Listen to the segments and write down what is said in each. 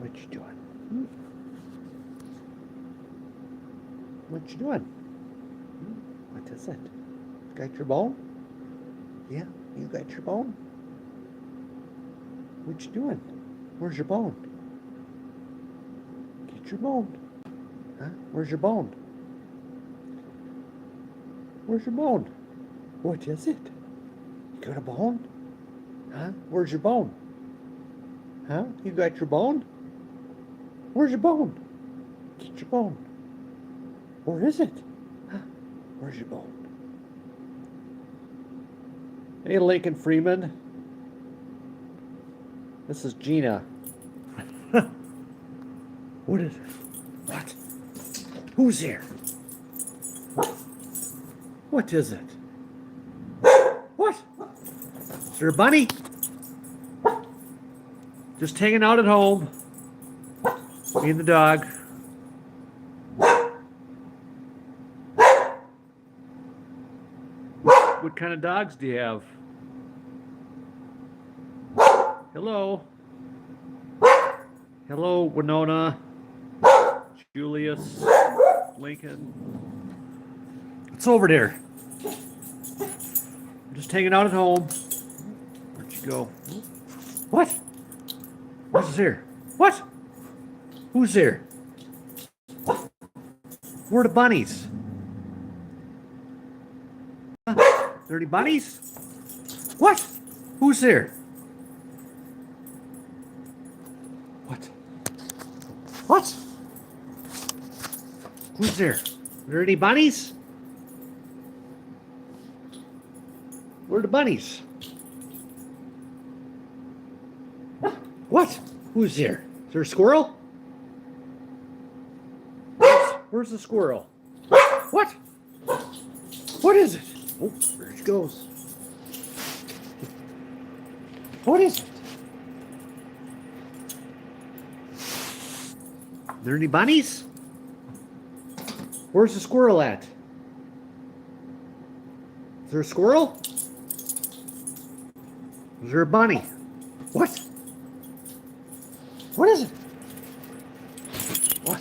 What you doing? What you doing? What is it? Got your bone? Yeah, you got your bone? What you doing? Where's your bone? Get your bone. Huh? Where's your bone? Where's your bone? What is it? You got a bone? Huh? Where's your bone? Huh? You got your bone? Where's your bone? Get your bone. Where is it? Huh? Where's your bone? Hey, Lincoln Freeman. This is Gina. What is it? What? Who's here? What is it? What? Is there a bunny? Just hanging out at home. Me and the dog. What kind of dogs do you have? Hello. Hello, Winona. Julius. Lincoln. It's over there. I'm just hanging out at home. Where'd you go? What? What's here? What? Who's here? Where are the bunnies? Huh? Are there any bunnies? What? Who's there? What? What? Who's there? Are there any bunnies? Where are the bunnies? What? Who's there? Is there a squirrel? Where's the squirrel? What? What is it? Oh, there it goes. What is it? Are there any bunnies? Where's the squirrel at? Is there a squirrel? Is there a bunny? What? What is it? What?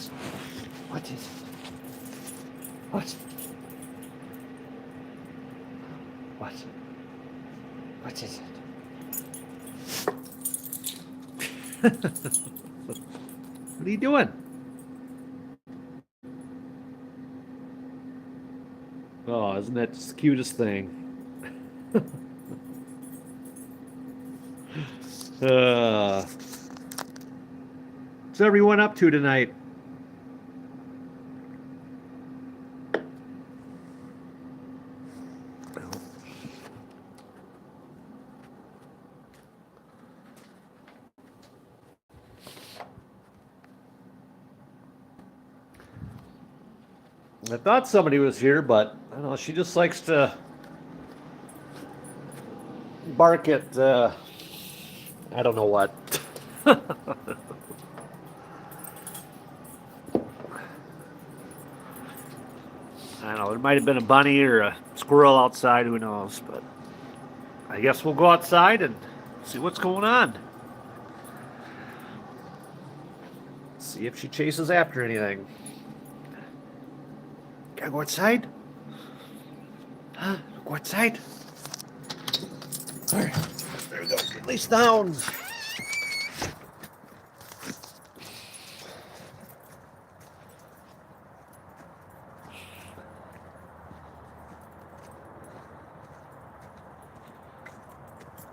What is it? What? What? What is it? What are you doing? Oh, isn't that just the cutest thing? What's everyone up to tonight? I thought somebody was here, but I don't know. She just likes to bark at I don't know what. I don't know. There might have been a bunny or a squirrel outside. Who knows? But I guess we'll go outside and see what's going on. See if she chases after anything. Gotta go outside? Huh? Go outside? Alright, there we go. Release the hounds.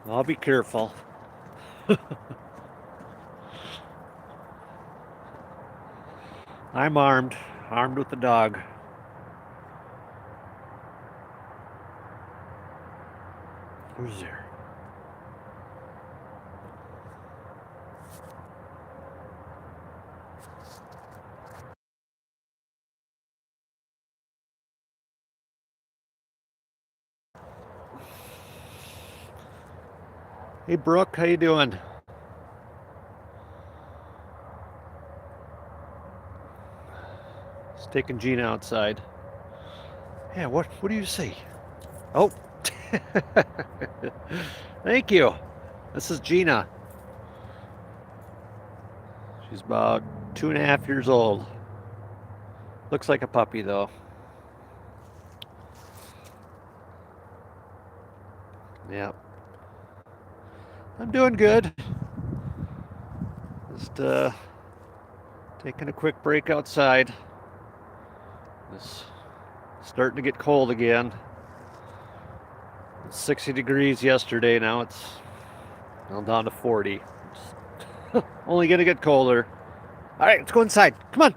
I'll be careful. I'm armed with the dog. Who's there? Hey Brooke, how you doing? Just taking Gina outside. Yeah, what do you see? Oh. Thank you. This is Gina. She's about 2.5 years old. Looks like a puppy though. Yeah. I'm doing good. Just taking a quick break outside. It's starting to get cold again. It's 60 degrees yesterday. Now it's down to 40. It's only gonna get colder. All right, let's go inside. Come on.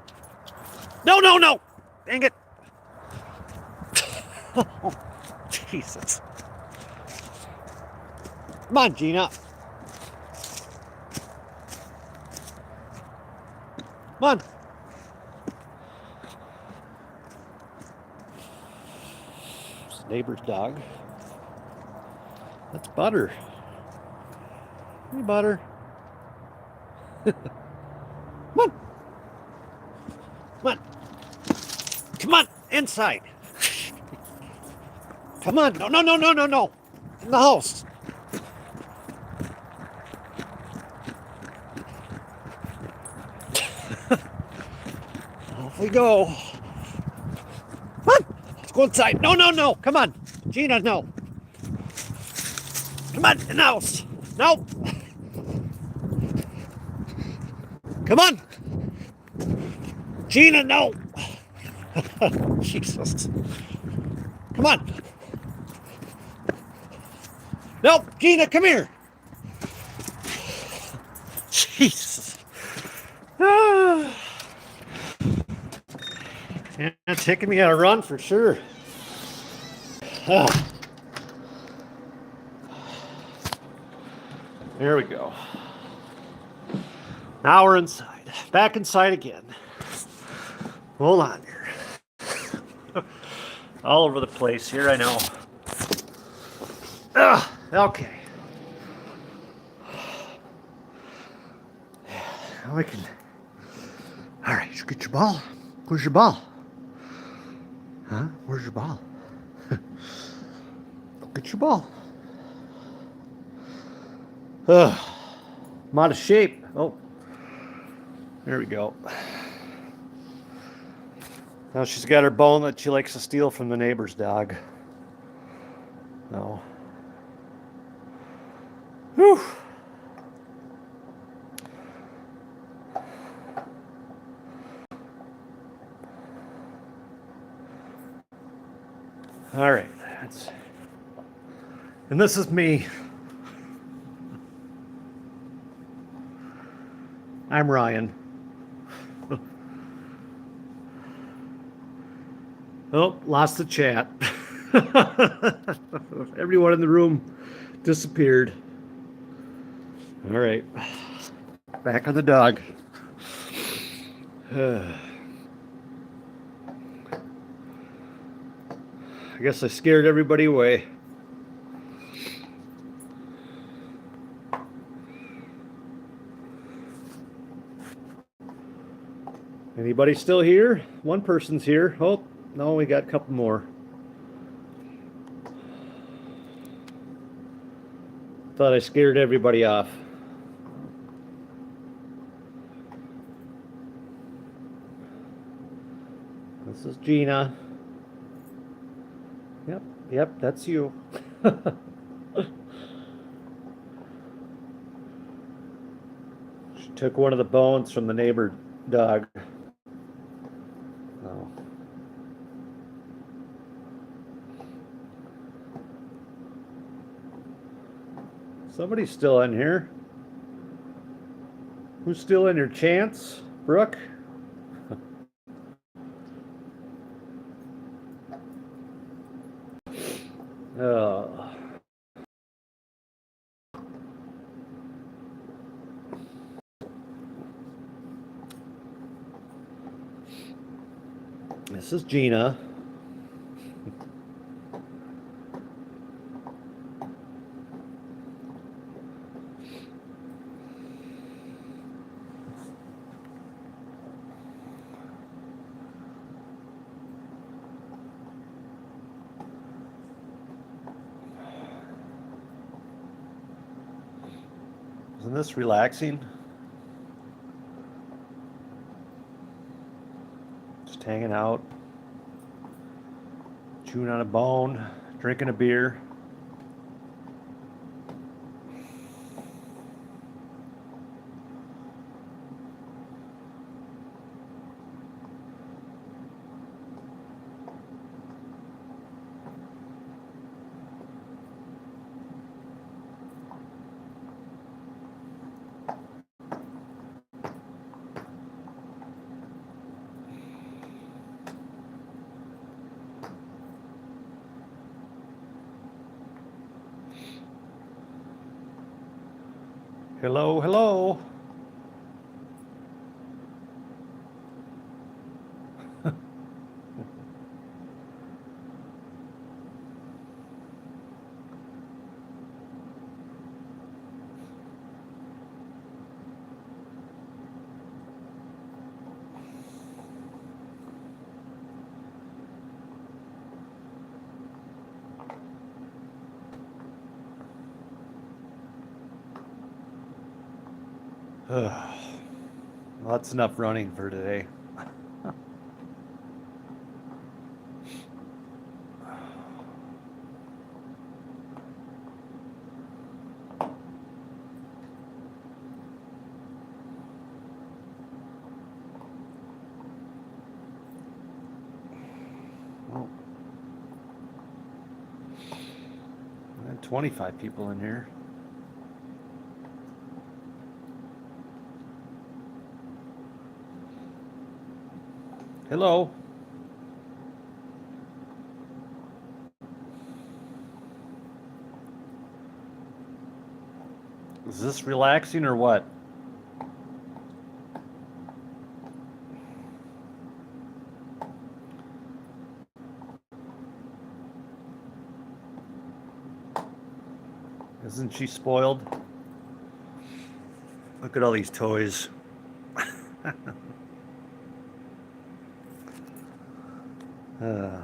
No. Dang it. Oh, Jesus. Come on, Gina. Come on. It's the neighbor's dog. That's Butter. Hey, Butter. Come on. Come on. Come on. Inside. Come on. No. In the house. Off we go. Come on. Let's go inside. No. Come on. Gina, no. Come on. In the house. No. Come on. Gina, no. Jesus. Come on. No, Gina, come here. Jesus. Yeah, taking me on a run for sure. There we go. Now we're inside. Back inside again. Hold on here. All over the place here, I know. Okay. Now we can. All right, you get your ball. Where's your ball? Huh? Where's your ball? Go get your ball. I'm out of shape. Oh, there we go. Now she's got her bone that she likes to steal from the neighbor's dog. No. Whew. All right. And this is me. I'm Ryan. Oh, lost the chat. Everyone in the room disappeared. All right. Back on the dog. I guess I scared everybody away. Anybody still here? One person's here. Oh, no, we got a couple more. Thought I scared everybody off. This is Gina. Yep, that's you. She took one of the bones from the neighbor dog. Oh. Somebody's still in here. Who's still in here? Chance? Brooke? Oh. This is Gina. Isn't this relaxing? Just hanging out, chewing on a bone, drinking a beer. Hello, hello. Well, that's enough running for today. Well, 25 people in here. Hello. Is this relaxing or what? Isn't she spoiled? Look at all these toys. uh.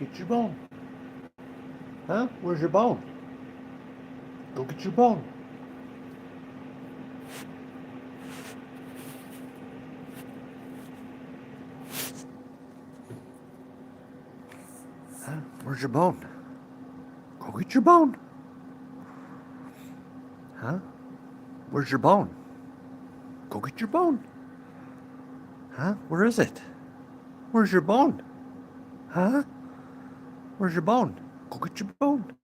get your bone. Huh? Where's your bone? Go get your bone. Huh? Where's your bone? Go get your bone. Huh? Where's your bone? Go get your bone. Huh? Where is it? Where's your bone? Huh? Where's your bone? Go get your bone.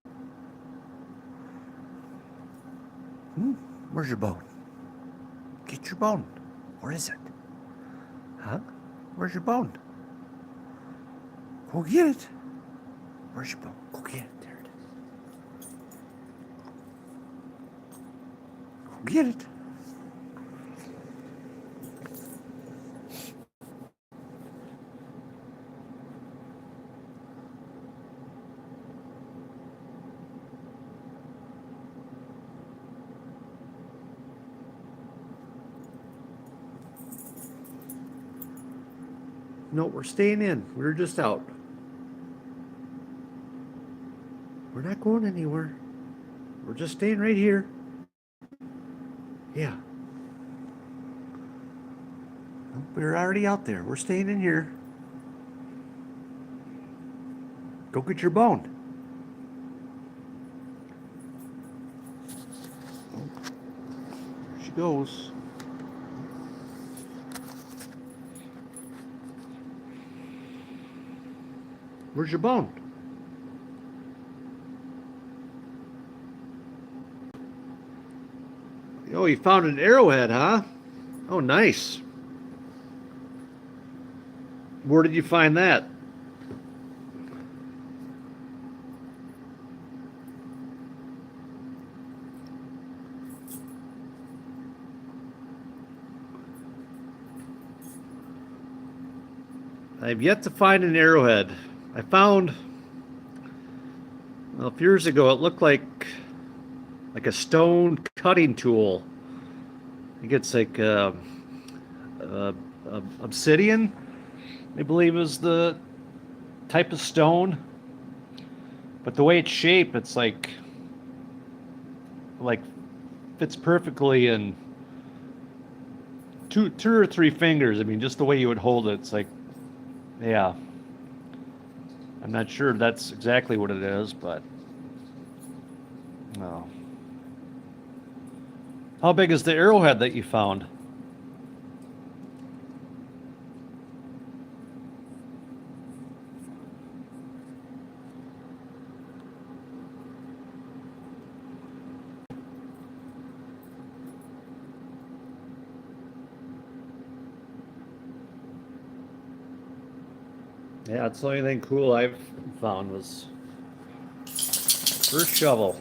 Where's your bone? Get your bone. Where is it? Huh? Where's your bone? Go get it. Where's your bone? Go get it. There it is. Go get it. No, we're staying in. We're just out. We're not going anywhere. We're just staying right here. Yeah. We're already out there. We're staying in here. Go get your bone. There she goes. Where's your bone? Oh, you found an arrowhead, huh? Oh, nice. Where did you find that? I've yet to find an arrowhead. I found, well, a few years ago, it looked like a stone cutting tool. I think it's like obsidian, I believe is the type of stone. But the way it's shaped, it's like fits perfectly in two or three fingers. I mean, just the way you would hold it, it's like, yeah. I'm not sure if that's exactly what it is, but no. How big is the arrowhead that you found? Yeah, it's the only thing cool I've found was first shovel.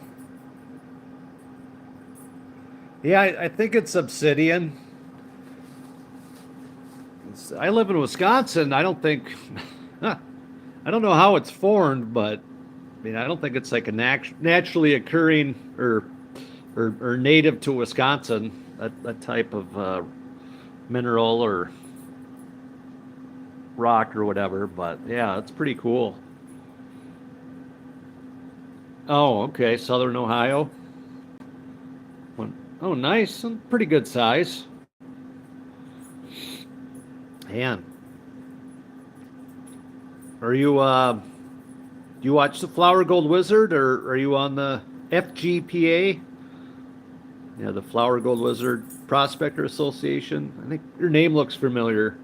Yeah, I think it's obsidian. I live in Wisconsin. I don't think, I don't know how it's formed, but I mean, I don't think it's like a naturally occurring or native to Wisconsin, that type of mineral or rock or whatever. But yeah, it's pretty cool. Oh, okay, Southern Ohio. Oh, nice, pretty good size. Man, are you do you watch the Flower Gold Wizard, or are you on the FGPA? Yeah, the Flower Gold Wizard Prospector Association. I think your name looks familiar.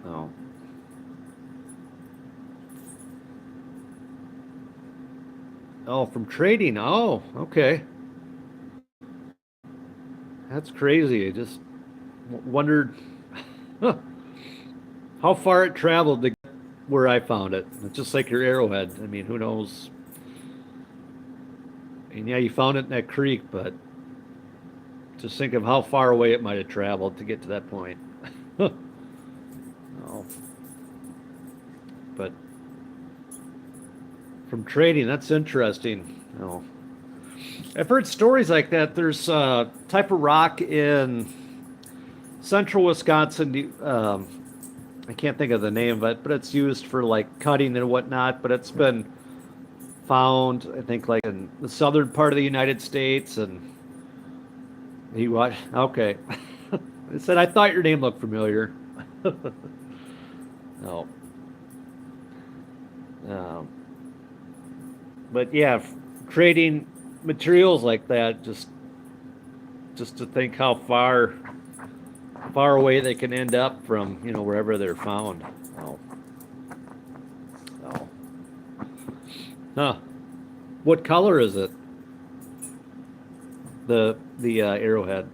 Oh. Oh, from trading. Oh, okay. That's crazy. I just wondered how far it traveled to get where I found it. It's just like your arrowhead. I mean, who knows? And yeah, you found it in that creek, but just think of how far away it might have traveled to get to that point. Oh, but from trading, that's interesting. Oh, I've heard stories like that. There's a type of rock in central Wisconsin. I can't think of the name of it, but it's used for like cutting and whatnot. But it's been found, I think, like in the southern part of the United States. And he watched. Okay, I said I thought your name looked familiar. No, um, but yeah, creating materials like that, just to think how far away they can end up from wherever they're found. Oh, oh, huh. What color is it? The arrowhead.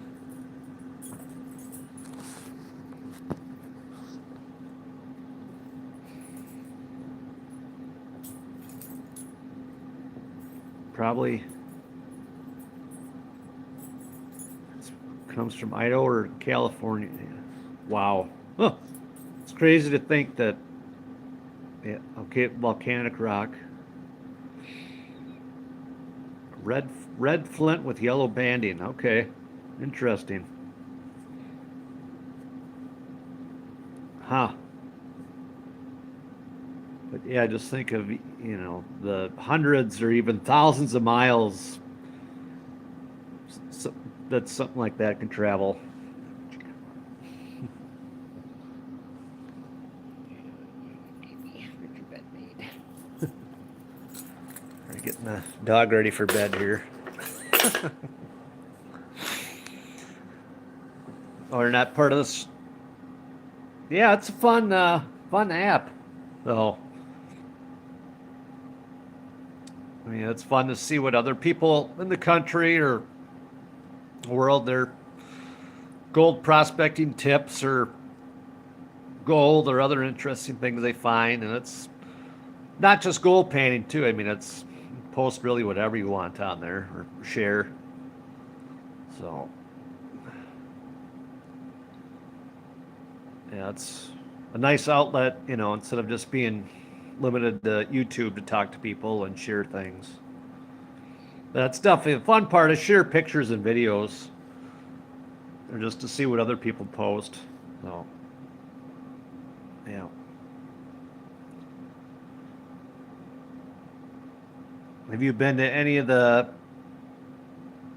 Probably comes from Idaho or California. Wow. Huh. It's crazy to think that. Yeah. Okay. Volcanic rock. Red red flint with yellow banding. Okay. Interesting. Huh. But yeah, just think of the hundreds or even thousands of miles so, that something like that can travel. We're getting the dog ready for bed here. Oh, you're not part of this. Yeah, it's a fun app. So, I mean, it's fun to see what other people in the country or world their gold prospecting tips or gold or other interesting things they find, and it's not just gold painting too. I mean, it's post really whatever you want on there or share. So, yeah, it's a nice outlet, instead of just being limited to YouTube to talk to people and share things. That's definitely the fun part is share pictures and videos, or just to see what other people post. So, yeah. Have you been to any of the?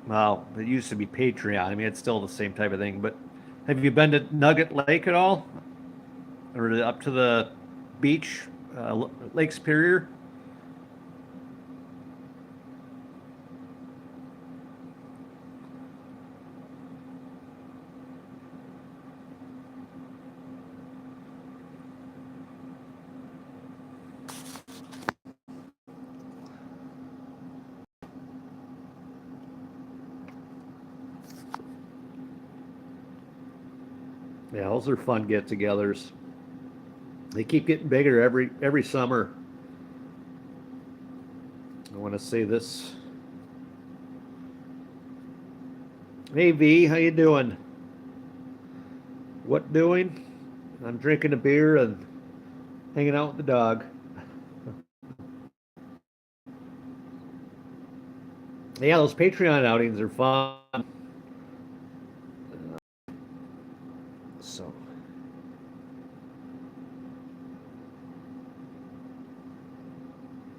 Well, it used to be Patreon. I mean, it's still the same type of thing. But have you been to Nugget Lake at all, or up to the beach, Lake Superior? Yeah, those are fun get-togethers. They keep getting bigger every summer. I want to say this. Hey V, how you doing? What doing? I'm drinking a beer and hanging out with the dog. Yeah, those Patreon outings are fun. So,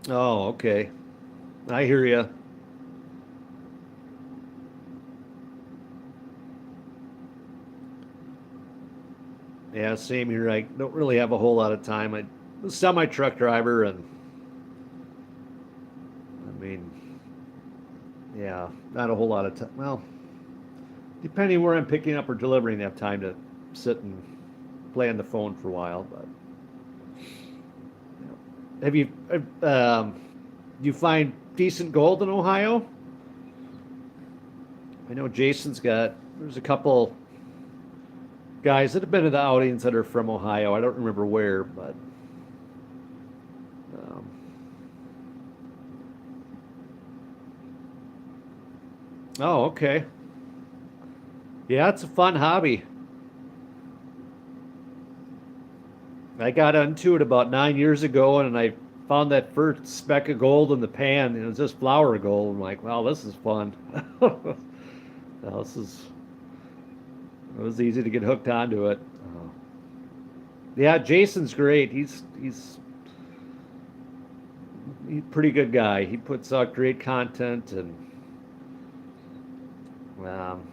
oh, okay. I hear you. Yeah, same here. I don't really have a whole lot of time. I'm a semi truck driver, and I mean, yeah, not a whole lot of time. Well, depending where I'm picking up or delivering, I have time to sit and play on the phone for a while. But have you, do you find decent gold in Ohio? I know there's a couple guys that have been to the outings that are from Ohio. I don't remember where, but um, oh, okay. Yeah, it's a fun hobby. I got into it about 9 years ago, and I found that first speck of gold in the pan, and it was just flour gold. I'm like, wow, this is fun. This is It was easy to get hooked onto it. Yeah, Jason's great. He's a pretty good guy. He puts out great content and um,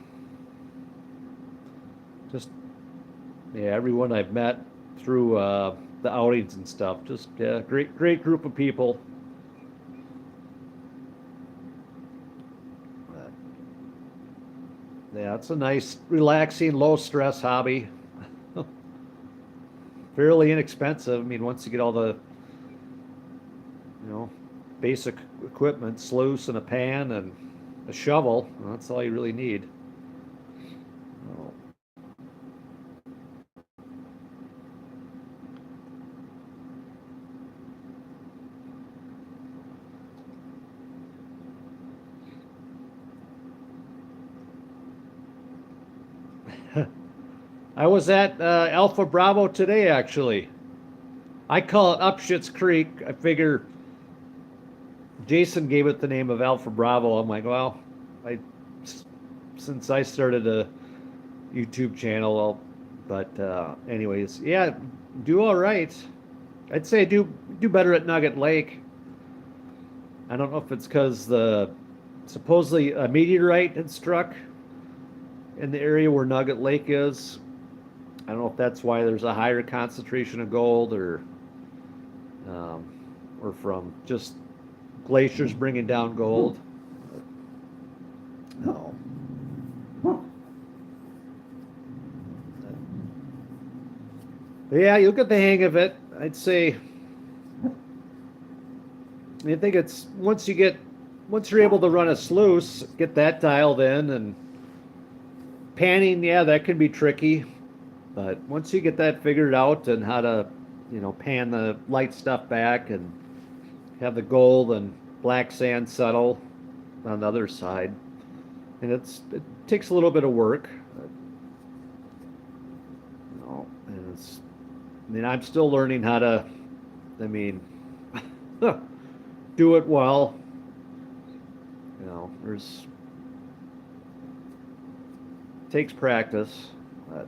just yeah, everyone I've met through the outings and stuff. Just yeah, great group of people. But, yeah, it's a nice, relaxing, low stress hobby. Fairly inexpensive. I mean, once you get all the you know basic equipment, sluice and a pan and a shovel, that's all you really need. Oh. I was at Alpha Bravo today, actually. I call it Upshit's Creek. I figure Jason gave it the name of Alpha Bravo. I'm like, well, I since I started a YouTube channel, but anyways, yeah, do all right. I'd say do better at Nugget Lake. I don't know if it's because the supposedly a meteorite had struck in the area where Nugget Lake is. I don't know if that's why there's a higher concentration of gold, um, or from just glaciers bringing down gold. No. But yeah, you'll get the hang of it. I'd say. I think it's once you're able to run a sluice, get that dialed in, and panning, yeah, that can be tricky. But once you get that figured out and how to, pan the light stuff back and have the gold and black sand settle on the other side, and it takes a little bit of work. And I'm still learning how to, I mean, do it well. There's takes practice. But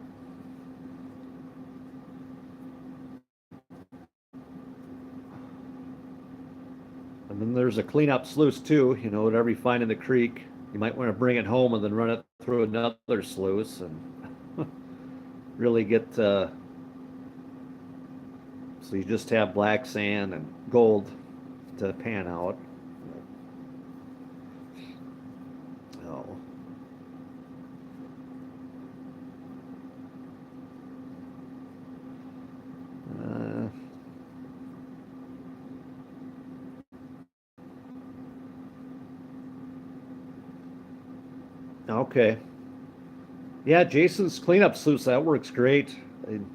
and then there's a cleanup sluice too. Whatever you find in the creek, you might want to bring it home and then run it through another sluice and really get. So you just have black sand and gold to pan out. Oh. Okay. Yeah, Jason's cleanup sluice, that works great. And,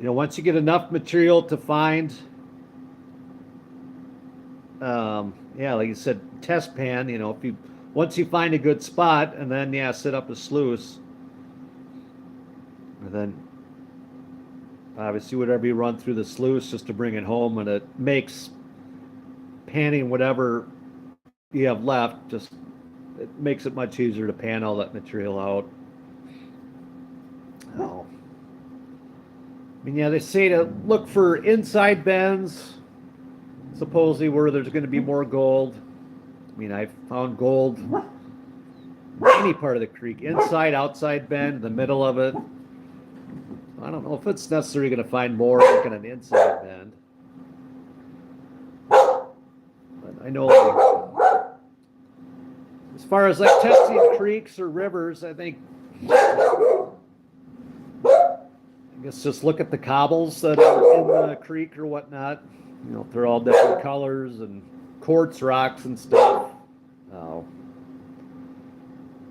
once you get enough material to find, yeah, like you said, test pan, once you find a good spot, and then, yeah, set up a sluice. And then, obviously, whatever you run through the sluice just to bring it home, and it makes panning whatever you have left, just it makes it much easier to pan all that material out. Oh. I mean, yeah, they say to look for inside bends, supposedly where there's going to be more gold. I mean, I've found gold in any part of the creek, inside, outside bend, the middle of it. I don't know if it's necessarily going to find more like in an inside bend. But I know, like, as far as like testing creeks or rivers, I think I guess just look at the cobbles that are in the creek or whatnot. They're all different colors and quartz rocks and stuff. Oh.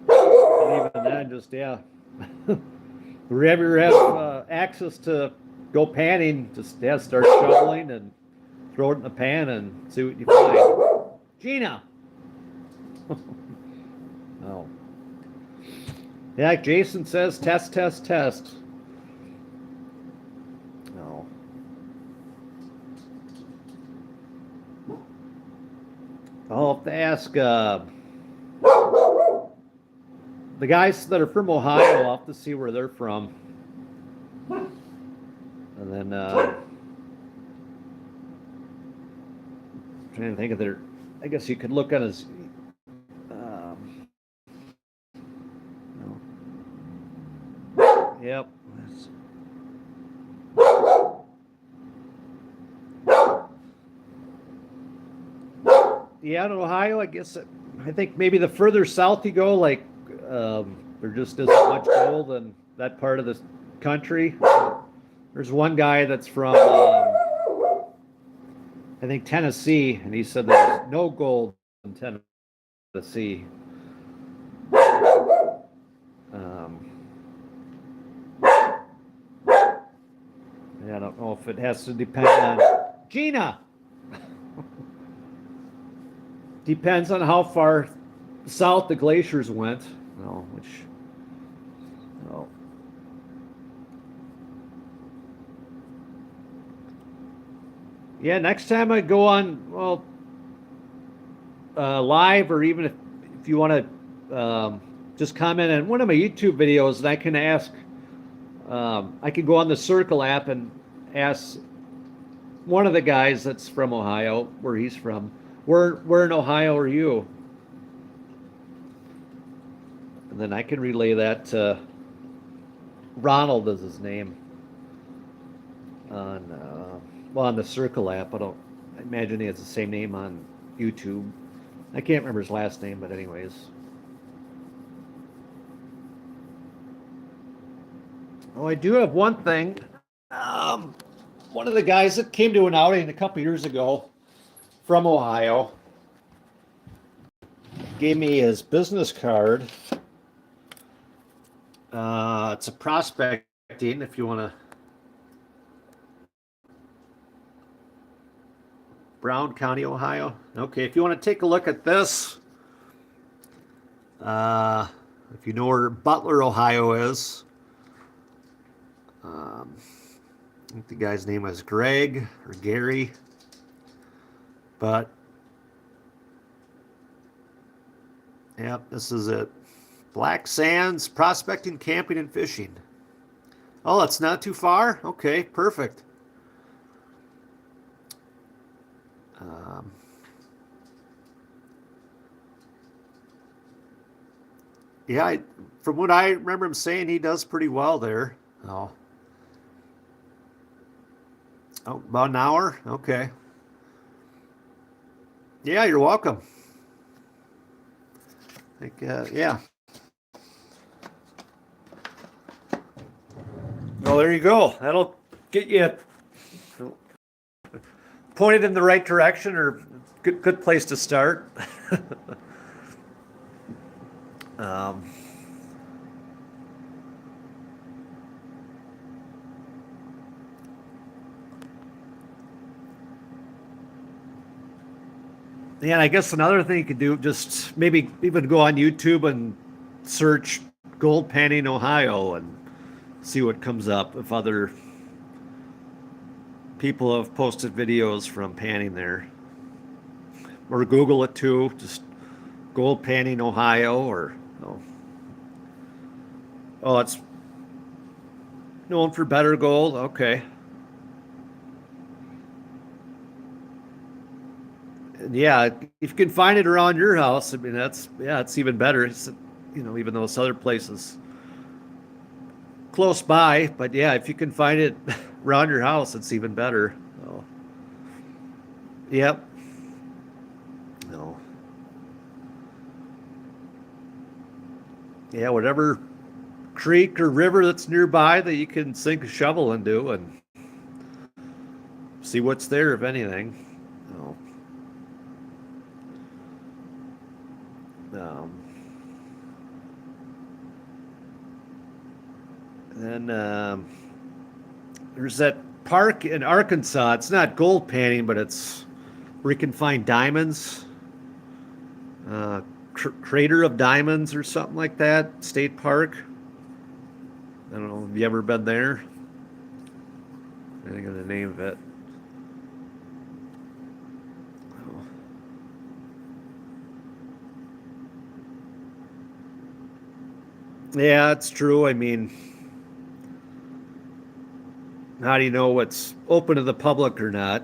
And even then, just, yeah. Wherever you have access to go panning, just, yeah, start shoveling and throw it in the pan and see what you find. Gina! Oh. Yeah, Jason says test, test, test. No. I'll have to ask the guys that are from Ohio. I'll have to see where they're from. And And then trying to think of their. I guess you could look on his. No. Yep. Yeah, in Ohio, I guess I think maybe the further south you go, like there just isn't much gold in that part of the country. There's one guy that's from I think Tennessee, and he said there's no gold in Tennessee. Yeah, I don't know if it has to depend on Gina. Depends on how far south the glaciers went. No, which. No. Yeah, next time I go on, well, live, or even if you want to just comment on one of my YouTube videos, and I can ask. I can go on the Circle app and ask one of the guys that's from Ohio where he's from. Where in Ohio are you? And then I can relay that to Ronald is his name on the Circle app. I imagine he has the same name on YouTube. I can't remember his last name, but anyways. Oh, I do have one thing. One of the guys that came to an outing a couple years ago from Ohio gave me his business card. It's a prospecting, if you want to. Brown County, Ohio. Okay, if you want to take a look at this, if you know where Butler, Ohio is, I think the guy's name is Greg or Gary, but yep, this is it. Black Sands Prospecting, Camping, and Fishing. Oh, that's not too far? Okay, perfect. Yeah, from what I remember him saying, he does pretty well there. Oh, about an hour? Okay. Yeah, you're welcome. Yeah. Well, there you go. That'll get you pointed in the right direction, or good place to start. Yeah, and I guess another thing you could do, just maybe even go on YouTube and search gold panning Ohio and see what comes up if other people have posted videos from panning there. Or Google it too, just gold panning Ohio, or oh, it's known for better gold. Okay. Yeah, if you can find it around your house, I mean it's even better. It's, even those other places close by, but yeah, if you can find it around your house, it's even better. So, yep. No. Yeah, whatever creek or river that's nearby that you can sink a shovel into and see what's there, if anything. No. Then there's that park in Arkansas. It's not gold panning, but it's where you can find diamonds. Crater of Diamonds or something like that. State Park. I don't know. Have you ever been there? I think of the name of it. Yeah, it's true. I mean, how do you know what's open to the public or not?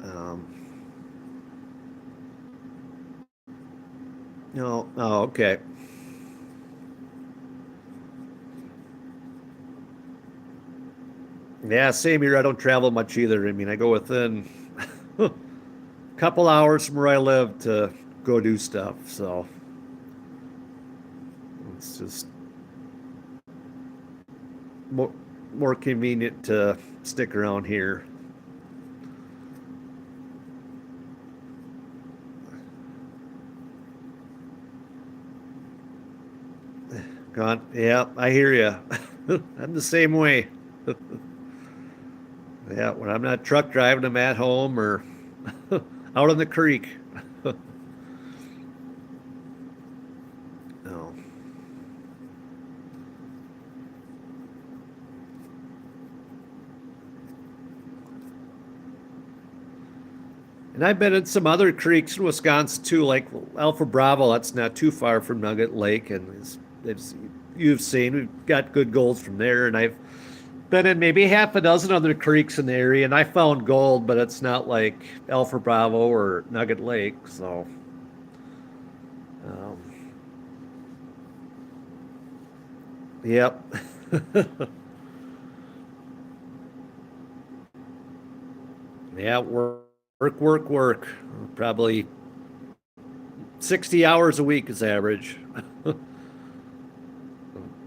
Um, no, oh, okay. Yeah, same here. I don't travel much either. I mean, I go within a couple hours from where I live to go do stuff. So it's just more, more convenient to stick around here. God, yeah, I hear you. I'm the same way. Yeah, when I'm not truck driving, I'm at home or out on the creek. No. And I've been in some other creeks in Wisconsin too, like Alpha Bravo. That's not too far from Nugget Lake, and you've seen we've got good golds from there. And I've been in maybe half a dozen other creeks in the area, and I found gold, but it's not like Alpha Bravo or Nugget Lake. So, um, yep. Yeah, work. Probably 60 hours a week is average.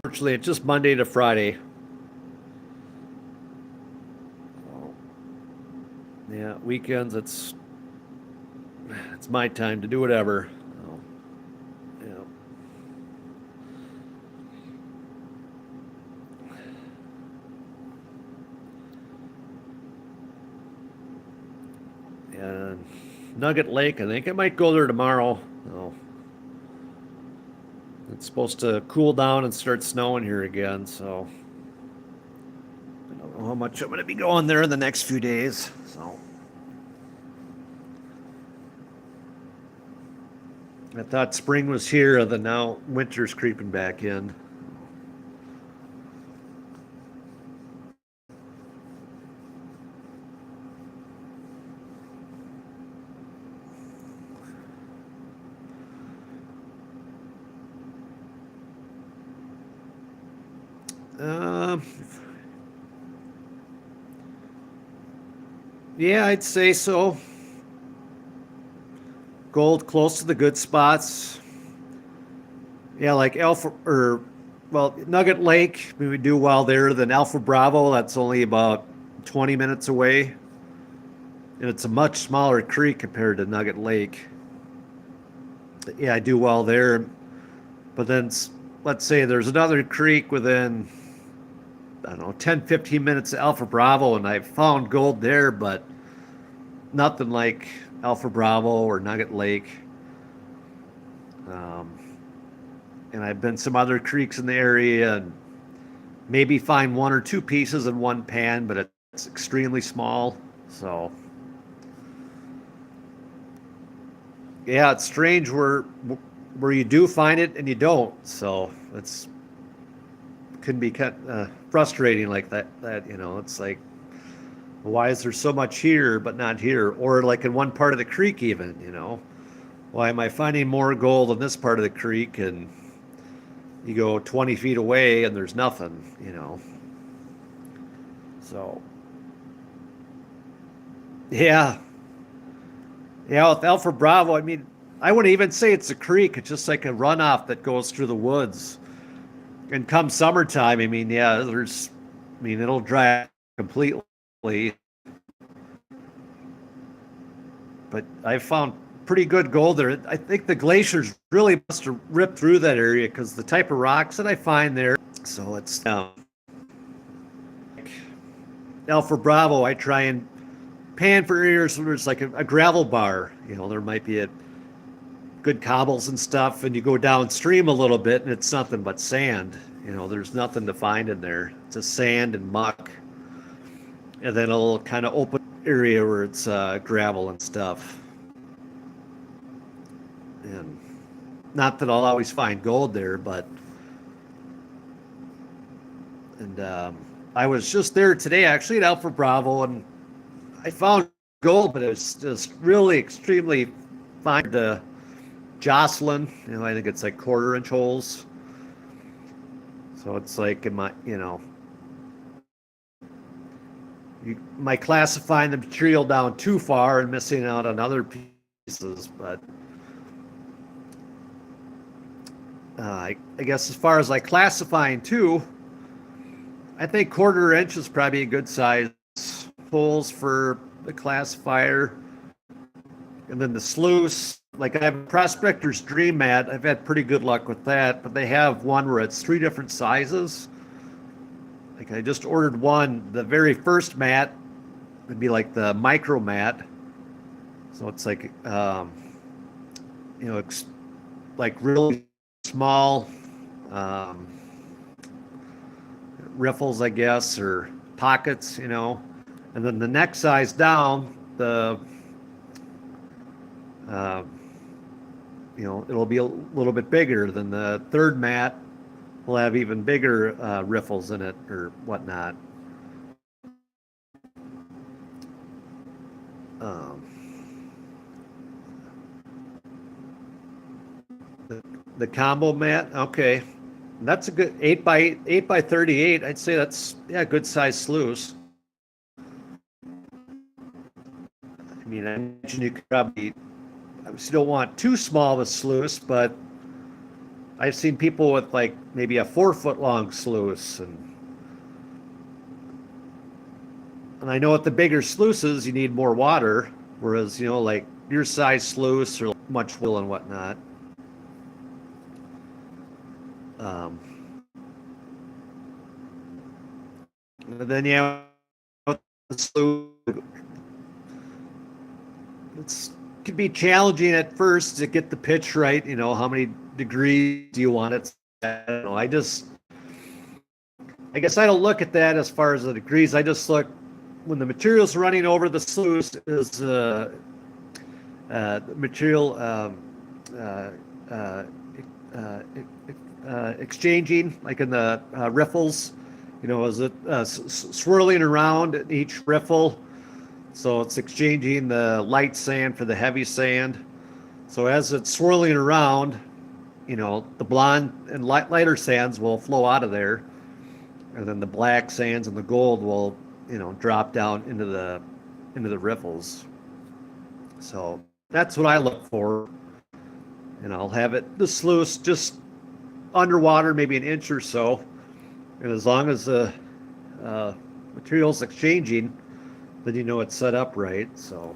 Virtually, it's just Monday to Friday. So, yeah, weekends, it's my time to do whatever. So, yeah. And Nugget Lake, I think I might go there tomorrow. So, it's supposed to cool down and start snowing here again, so I don't know how much I'm going to be going there in the next few days. So I thought spring was here, and then now winter's creeping back in. Um, yeah, I'd say so. Gold close to the good spots. Yeah, like Alpha or well, Nugget Lake, we would do well there. Then Alpha Bravo, that's only about 20 minutes away, and it's a much smaller creek compared to Nugget Lake. Yeah, I do well there. But then let's say there's another creek within, I don't know, 10, 15 minutes of Alpha Bravo, and I've found gold there, but nothing like Alpha Bravo or Nugget Lake. Um, and I've been some other creeks in the area and maybe find one or two pieces in one pan, but it's extremely small. So, yeah, it's strange where you do find it and you don't. So it's can be kind of frustrating like that. It's like, why is there so much here but not here? Or like in one part of the creek, even. Why am I finding more gold in this part of the creek and you go 20 feet away and there's nothing? So, yeah. Yeah, with Alpha Bravo, I mean, I wouldn't even say it's a creek. It's just like a runoff that goes through the woods. And come summertime, I mean, yeah, it'll dry completely. But I found pretty good gold there. I think the glaciers really must have ripped through that area because the type of rocks that I find there. So it's Alpha Bravo. I try and pan for areas where it's like a gravel bar. There might be a good cobbles and stuff, and you go downstream a little bit, and it's nothing but sand. There's nothing to find in there. It's just sand and muck, and then a little kind of open area where it's gravel and stuff. And not that I'll always find gold there, but and I was just there today, actually, at Alpha Bravo, and I found gold, but it was just really extremely fine. The Jocelyn, I think it's like 1/4 inch holes. So it's like, you might classifying the material down too far and missing out on other pieces, but I guess as far as like classifying too, I think 1/4 inch is probably a good size holes for the classifier. And then the sluice, like I have a Prospector's Dream mat. I've had pretty good luck with that, but they have one where it's 3 different sizes. Like I just ordered one, the very first mat would be like the micro mat. So it's like, like really small riffles, I guess, or pockets, And then the next size down, it'll be a little bit bigger than the third mat. Will have even bigger riffles in it or whatnot. The combo mat, okay, that's a good 8x38. I'd say that's a good size sluice. I mean, I imagine you could probably obviously don't want too small of a sluice, but I've seen people with like maybe a 4-foot long sluice, and I know with the bigger sluices you need more water, whereas like your size sluice or much will and whatnot. And then the sluice, it could be challenging at first to get the pitch right. How many degrees do you want it? I don't know. I guess I don't look at that as far as the degrees. I just look when the material's running over the sluice is the material exchanging, like in the riffles. Is it swirling around each riffle? So it's exchanging the light sand for the heavy sand. So as it's swirling around, the blonde and lighter sands will flow out of there, and then the black sands and the gold will, drop down into the riffles. So that's what I look for, and I'll have the sluice just underwater, maybe an inch or so, and as long as the material's exchanging, then it's set up right. So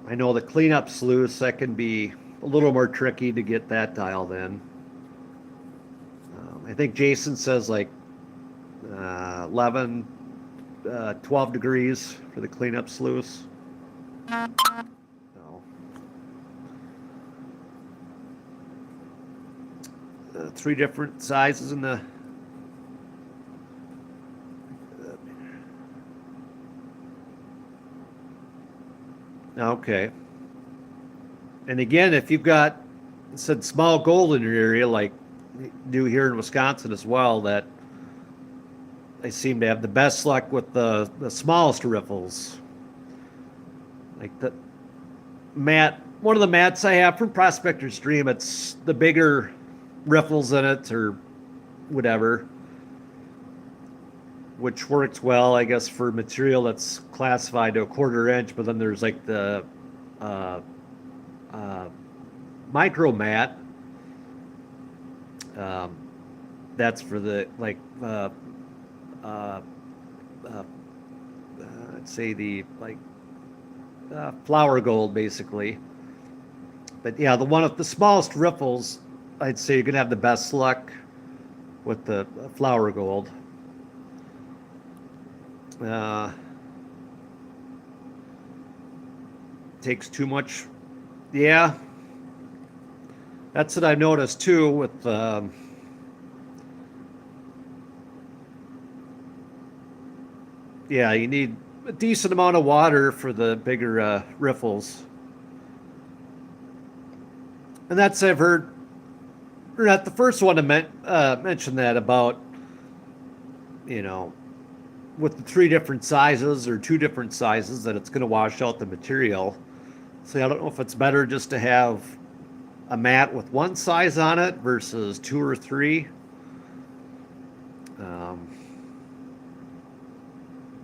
I know the cleanup sluice, that can be a little more tricky to get that dialed in. I think Jason says like 11, 12 degrees for the cleanup sluice. So, 3 different sizes in the okay. And again, if you've got said small gold in your area, like you do here in Wisconsin as well, that they seem to have the best luck with the smallest riffles. Like the mat, one of the mats I have from Prospector's Dream, it's the bigger riffles in it or whatever, which works well, I guess, for material that's classified to a 1/4 inch. But then there's like the micro mat. That's for the let's say the flower gold, basically. But yeah, the one with the smallest riffles, I'd say you're gonna have the best luck with the flower gold. Takes too much. Yeah, that's what I've noticed too with yeah, you need a decent amount of water for the bigger riffles. And that's, I've heard You're not the first one to mention that about, you know, with the 3 different sizes or 2 different sizes that it's going to wash out the material. So I don't know if it's better just to have a mat with 1 size on it versus 2 or 3.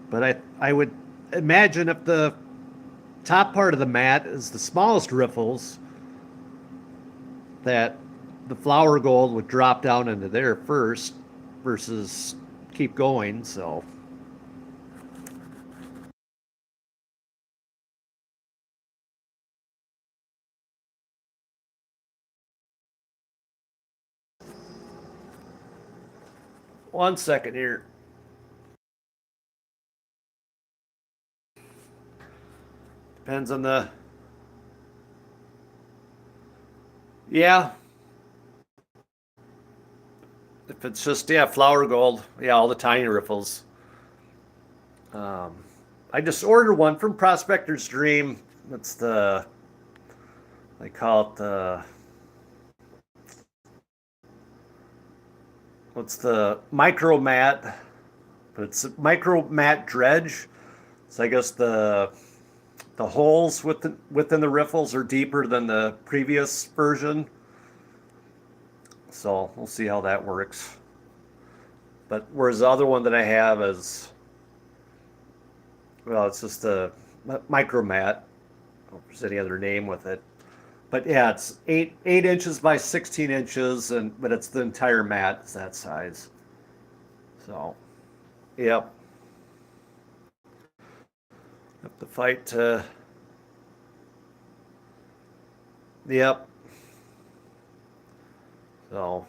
But I would imagine if the top part of the mat is the smallest riffles, that the flour gold would drop down into there first versus keep going. So one second here. Depends on the, yeah. If it's just, yeah, flour gold, yeah, all the tiny riffles. I just ordered one from Prospector's Dream. It's the, they call it the, what's the micro mat, but it's a micro mat dredge. So I guess the holes within the riffles are deeper than the previous version. So we'll see how that works. But whereas the other one that I have is, well, it's just a micro mat. I don't know if there's any other name with it. But yeah, it's 8 inches by 16 inches, but it's the entire mat is that size. So, yep. Have to fight to, yep. So,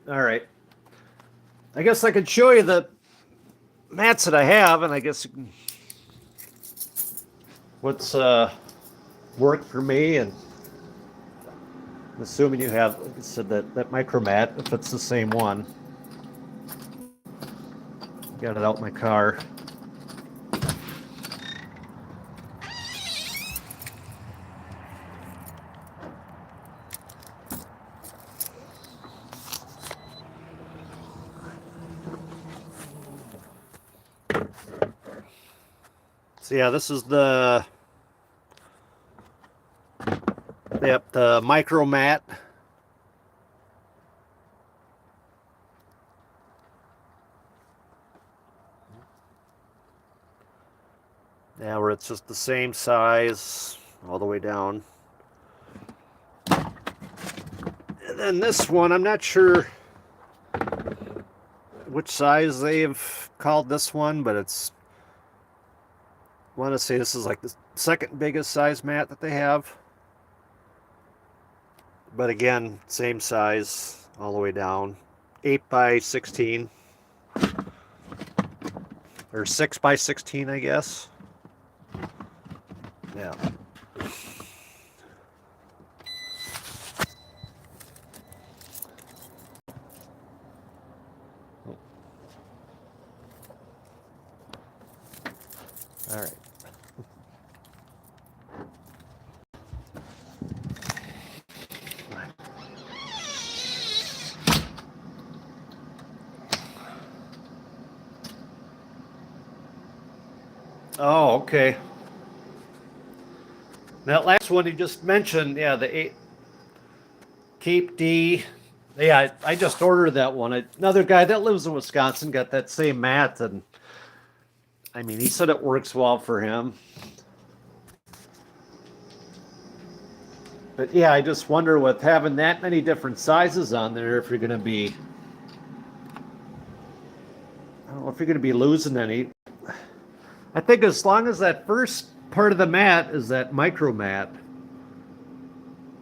all right. I guess I could show you the mats that I have, and I guess what's worked for me. And I'm assuming you have, like I said, that micro mat, if it's the same one. Got it out in my car. So yeah, this is the, yep, the micro mat. Yeah, where it's just the same size all the way down. And then this one, I'm not sure which size they've called this one, but it's, I want to say this is like the second biggest size mat that they have. But again, same size all the way down. 8 by 16. Or 6 by 16, I guess. Yeah. All right. Oh, okay. That last one you just mentioned, yeah, the 8 Cape D. Yeah, I just ordered that one. Another guy that lives in Wisconsin got that same mat, and I mean, he said it works well for him. But yeah, I just wonder with having that many different sizes on there if you're going to be you're going to be losing any. I think as long as that first part of the mat is that micro mat.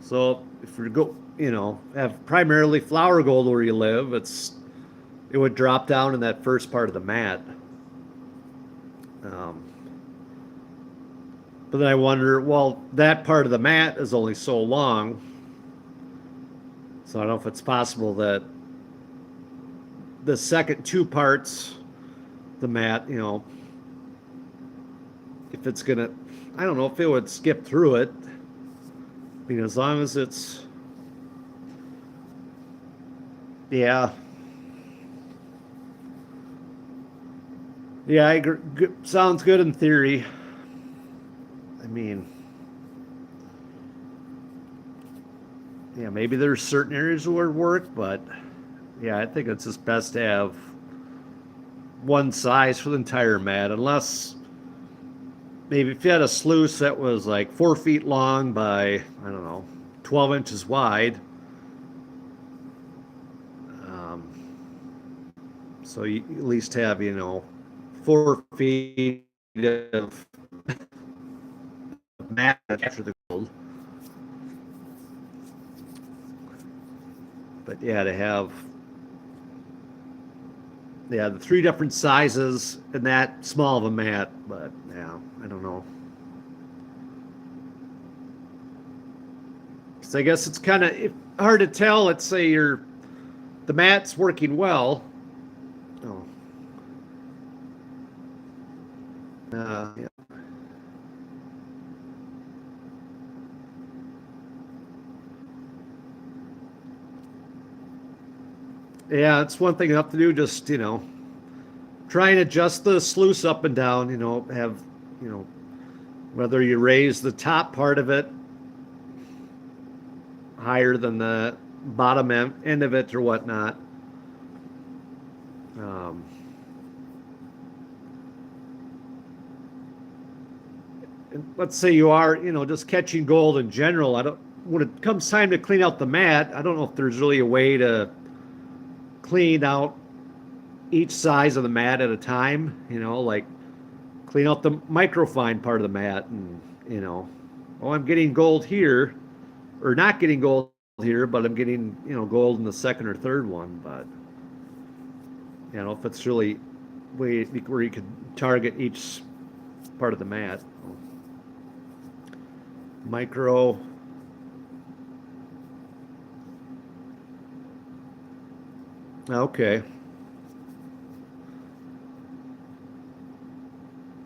So if you go, have primarily flower gold where you live, it would drop down in that first part of the mat. But then I wonder, well, that part of the mat is only so long. So I don't know if it's possible that the second two parts, the mat, if it's gonna, I don't know if it would skip through it. I mean, as long as it's, yeah. Yeah, I agree. Sounds good in theory. I mean, yeah, maybe there's certain areas where it work, but yeah, I think it's just best to have one size for the entire mat, unless maybe if you had a sluice that was like 4 feet long by, I don't know, 12 inches wide. So you at least have, 4 feet of mat after the gold. But yeah, to have the three different sizes and that small of a mat, but yeah, I don't know. Because I guess it's kind of hard to tell. Let's say the mat's working well. Oh. Yeah. Yeah, it's one thing you have to do, just, try and adjust the sluice up and down, have, whether you raise the top part of it higher than the bottom end of it or whatnot. And let's say you are, just catching gold in general. When it comes time to clean out the mat, I don't know if there's really a way to clean out each size of the mat at a time, like clean out the microfine part of the mat and, I'm getting gold here or not getting gold here, but I'm getting, gold in the second or third one. But, if it's really way where you could target each part of the mat. Micro. Okay.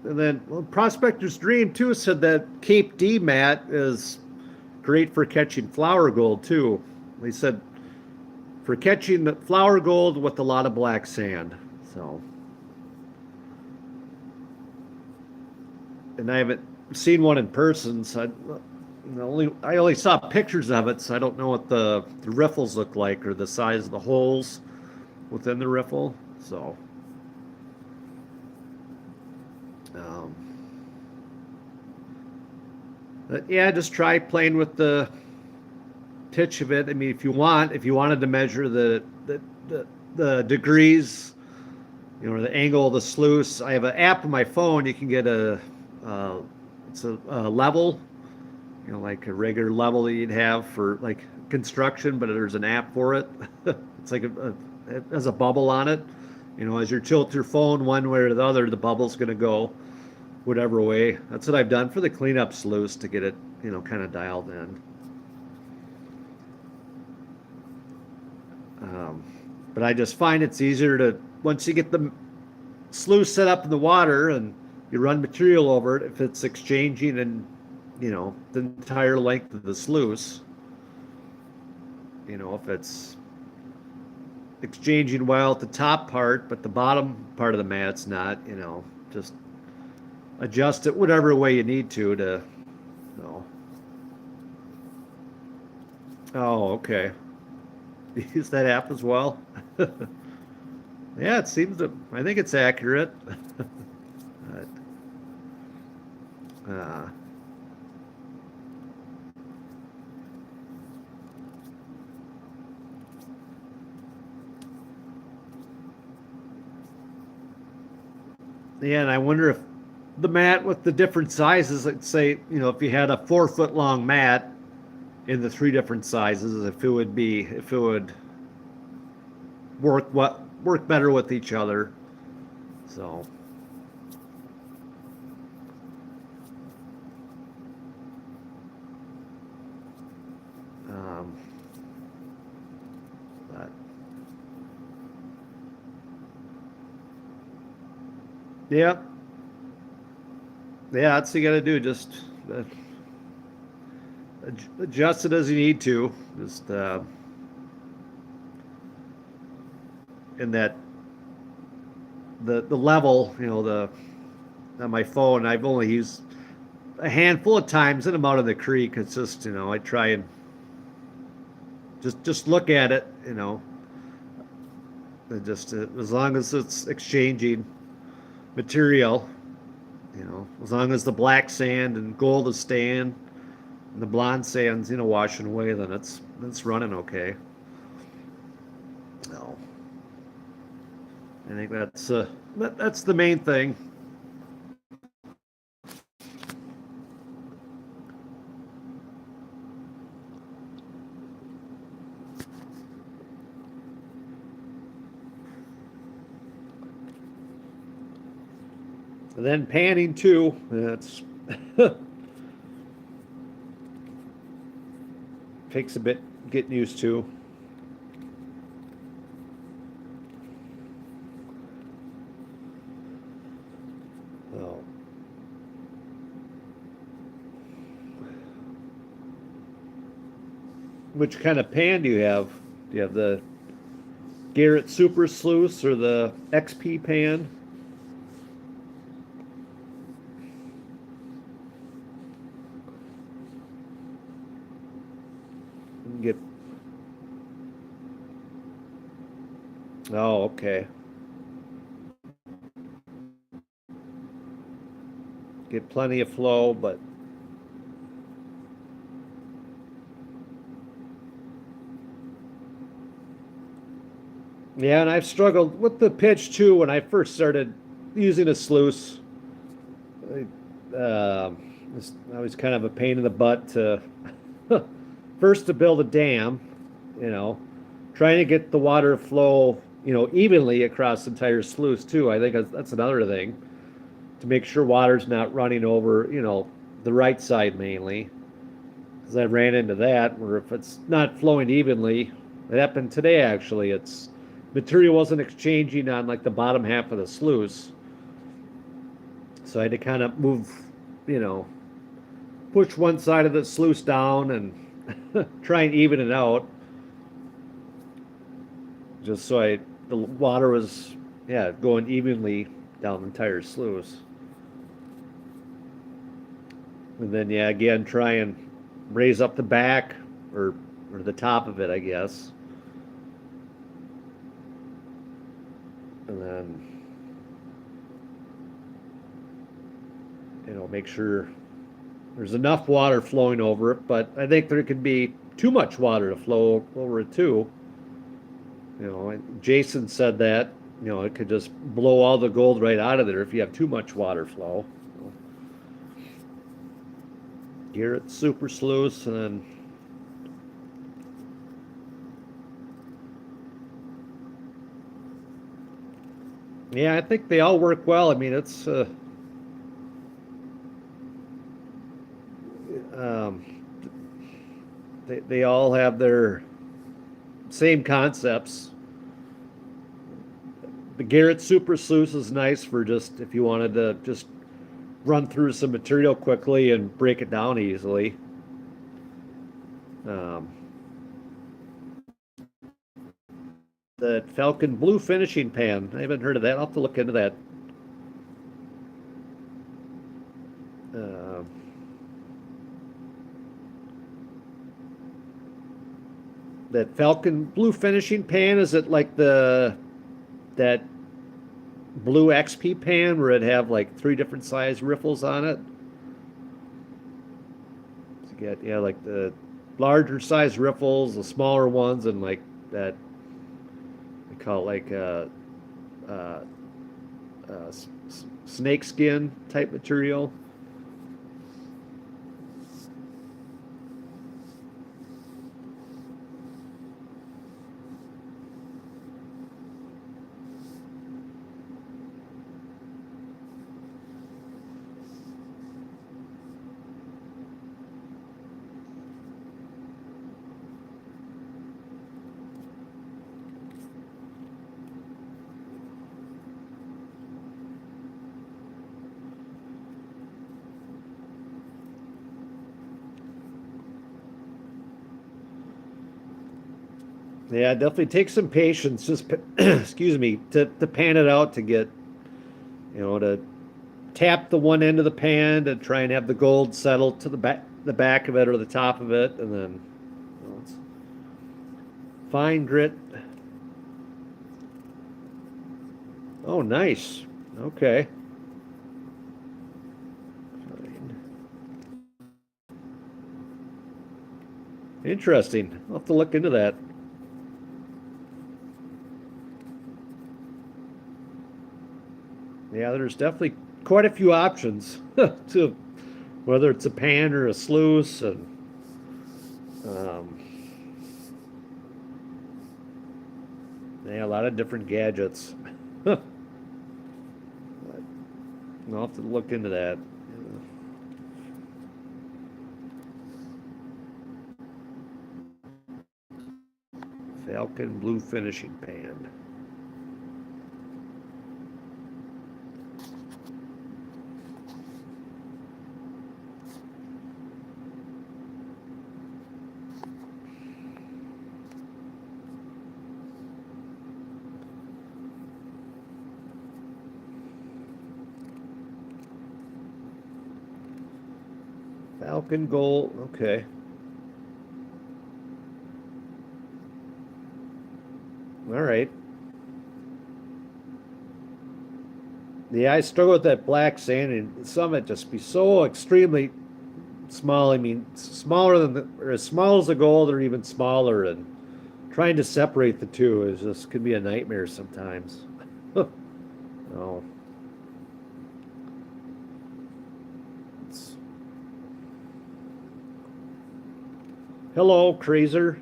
And then, Prospector's Dream too said that Cape D mat is great for catching flower gold too. They said for catching the flower gold with a lot of black sand. So, and I haven't seen one in person, so I only saw pictures of it, so I don't know what the riffles look like or the size of the holes within the riffle. So, but yeah, just try playing with the pitch of it. I mean, if you wanted to measure the degrees, or the angle of the sluice, I have an app on my phone. You can get it's a level, like a regular level that you'd have for like construction, but there's an app for it. It's like it has a bubble on it. As you tilt your phone one way or the other, the bubble's going to go whatever way. That's what I've done for the cleanup sluice to get it, kind of dialed in. But I just find it's easier to, once you get the sluice set up in the water and you run material over it, if it's exchanging and, the entire length of the sluice, if it's exchanging well at the top part, but the bottom part of the mat's not, just adjust it whatever way you need to. Oh, okay. Use that app as well. Yeah, it seems to. I think it's accurate. But, Yeah, and I wonder if the mat with the different sizes, let's say, if you had a 4 foot long mat in the three different sizes, if it would work better with each other. So, um, but yeah, yeah, that's what you got to do. Just adjust it as you need to. Just in that the level, on my phone, I've only used a handful of times, and I'm out of the creek. It's just I try and just look at it, and just as long as it's exchanging material, as long as the black sand and gold is staying, and the blonde sand's washing away, then it's running okay. No, I think that's the main thing. And then panning too. That's takes a bit getting used to. Oh. Which kind of pan do you have? Do you have the Garrett Super Sluice or the XP pan? You can get. Oh, okay. Get plenty of flow, but yeah, and I've struggled with the pitch too when I first started using a sluice. I was kind of a pain in the butt to first to build a dam, you know, trying to get the water flow, evenly across the entire sluice too. I think that's another thing to make sure water's not running over, the right side mainly. Because I ran into that where if it's not flowing evenly, it happened today actually. It's material wasn't exchanging on like the bottom half of the sluice. So I had to kind of move, you know, push one side of the sluice down and try and even it out. Just so the water was, yeah, going evenly down the entire sluice. And then, yeah, again, try and raise up the back or the top of it, I guess. And then, make sure there's enough water flowing over it, but I think there could be too much water to flow over it too. Jason said that, it could just blow all the gold right out of there if you have too much water flow. Garrett Super Sluice, and then yeah, I think they all work well. I mean, it's um, they all have their same concepts. The Garrett Super Sluice is nice for just if you wanted to just run through some material quickly and break it down easily. Um, the Falcon Blue finishing pan. I haven't heard of that. I'll have to look into that. Uh, that Falcon Blue finishing pan, is it like that blue XP pan where it'd have like 3 different size riffles on it? To get, yeah, like the larger size riffles, the smaller ones, and like that they call it like uh, snake skin type material. Yeah, it definitely takes some patience. Just excuse me to pan it out to get to tap the one end of the pan to try and have the gold settle to the back of it or the top of it, and then it's fine grit. Oh, nice. Okay. Fine. Interesting. I'll have to look into that. Yeah, there's definitely quite a few options to whether it's a pan or a sluice, and um, yeah, a lot of different gadgets. I'll have to look into that. Falcon blue finishing pan. Falcon gold. Okay. All right. Yeah, I struggle with that black sand, and some it just be so extremely small. I mean, smaller than or as small as the gold, or even smaller, and trying to separate the two is just could be a nightmare sometimes. Oh, it's, hello, Crazer.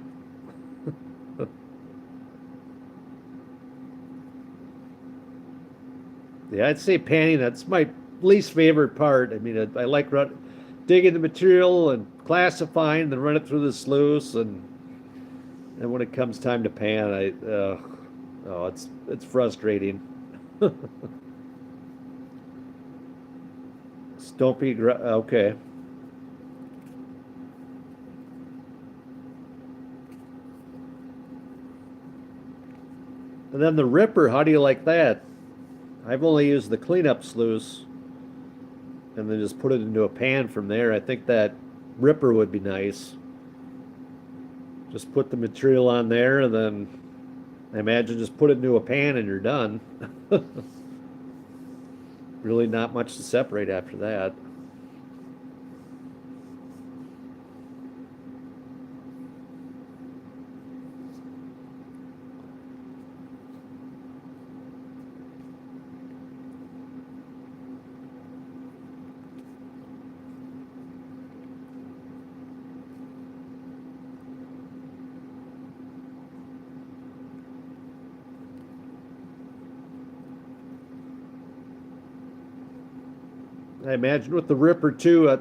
Yeah, I'd say panning. That's my least favorite part. I mean, I like digging the material and classifying, then run it through the sluice, and when it comes time to pan, oh, it's frustrating. Stumpy, okay. And then the ripper, how do you like that? I've only used the cleanup sluice and then just put it into a pan from there. I think that ripper would be nice. Just put the material on there and then I imagine just put it into a pan and you're done. Really not much to separate after that. I imagine with the ripper too,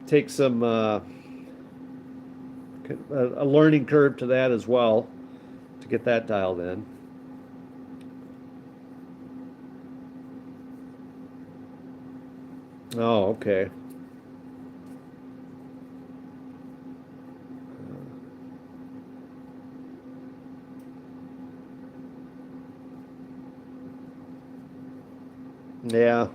take some a learning curve to that as well to get that dialed in. Oh, okay. Yeah,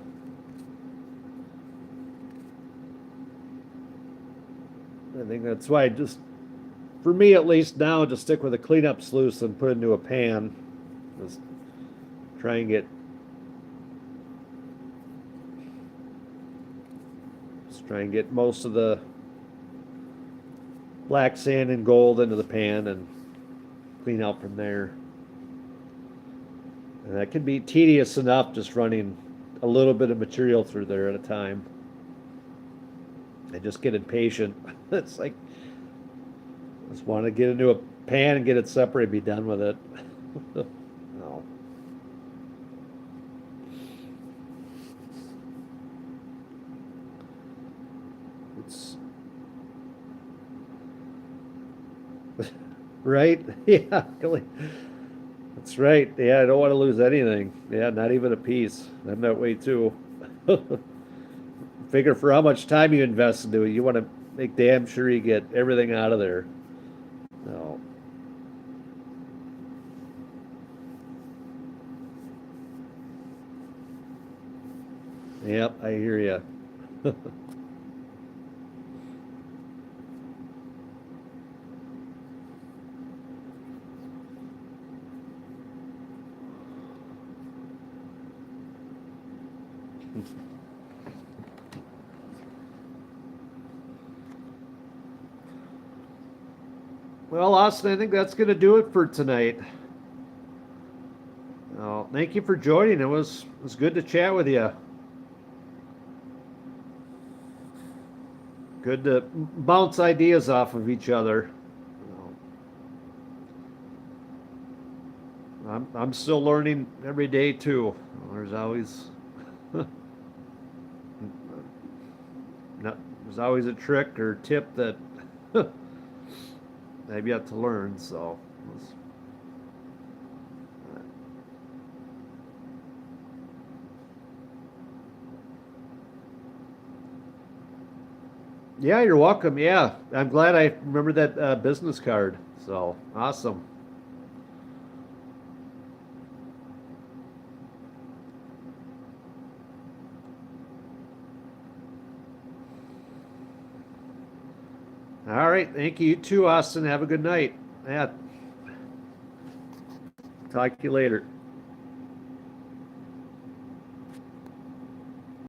I think that's why for me at least now, just stick with a cleanup sluice and put it into a pan. Just try and get, just try and get most of the black sand and gold into the pan and clean out from there. And that can be tedious enough just running a little bit of material through there at a time. I just get impatient. It's like, I just want to get into a pan and get it separated, be done with it. No. It's right. Yeah, really. That's right. Yeah, I don't want to lose anything. Yeah, not even a piece. I'm that way too. Figure for how much time you invest into it, you want to make damn sure you get everything out of there. No. Yep, I hear you. Well, Austin, I think that's going to do it for tonight. Thank you for joining. It was good to chat with you. Good to bounce ideas off of each other. I'm still learning every day too. There's always not, there's always a trick or tip that I've yet to learn. So yeah, you're welcome. Yeah, I'm glad I remember that business card. So awesome. All right, thank you. You too, Austin. Have a good night. Yeah. Talk to you later.